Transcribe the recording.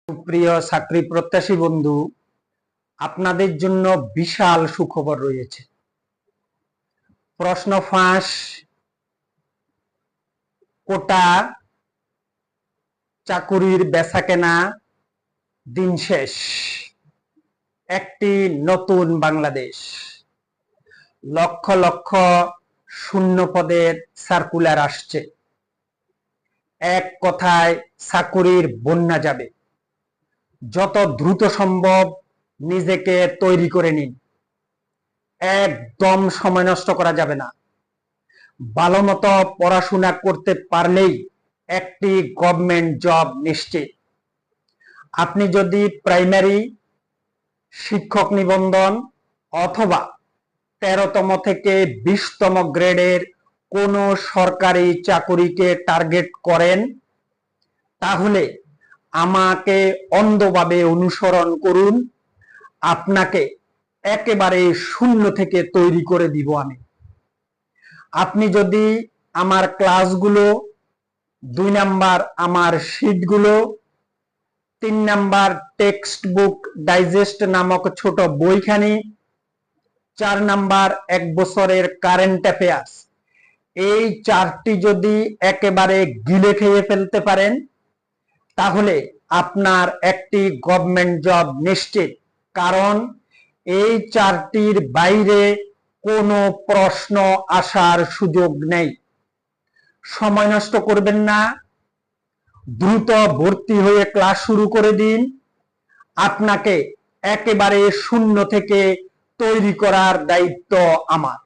সুপ্রিয় চাকরি প্রত্যাশী বন্ধু, আপনাদের জন্য বিশাল সুখবর রয়েছে। প্রশ্ন ফাঁস, কোটা, চাকুরির বেচাকেনা, দিন শেষ। একটি নতুন বাংলাদেশ। লক্ষ লক্ষ শূন্য পদের সার্কুলার আসছে। এক কথায় চাকুরির বন্যা যাবে। যত দ্রুত সম্ভব নিজেকে তৈরি করে নিন। একদম সময় নষ্ট করা যাবে না। ভালো মতো পড়াশোনা করতে পারলেই একটি গভর্নমেন্ট জব নিশ্চিত। আপনি যদি প্রাইমারি শিক্ষক নিবন্ধন অথবা 13তম থেকে 20তম গ্রেডের কোনো সরকারি চাকুরিকে টার্গেট করেন, তাহলে আমাকে অন্ধভাবে অনুসরণ করুন। আপনাকে একেবারে শূন্য থেকে তৈরি করে দিব আমি। আপনি যদি আমার ক্লাসগুলো, 2 নাম্বার আমার শীটগুলো, 3 নাম্বার টেক্সট বুক ডাইজেস্ট নামক ছোট বইখানি, 4 নাম্বার 1 বছরের কারেন্ট অ্যাফেয়ার্স, এই 4টি যদি একেবারে গিলে খেয়ে ফেলতে পারেন, তাহলে আপনার একটি গভর্নমেন্ট জব নিশ্চিত। কারণ এই 4টির বাইরে কোনো প্রশ্ন আসার সুযোগ নেই। সময় নষ্ট করবেন না, দ্রুত ভর্তি হয়ে ক্লাস শুরু করে দিন। আপনাকে একেবারে শূন্য থেকে তৈরি করার দায়িত্ব আমার।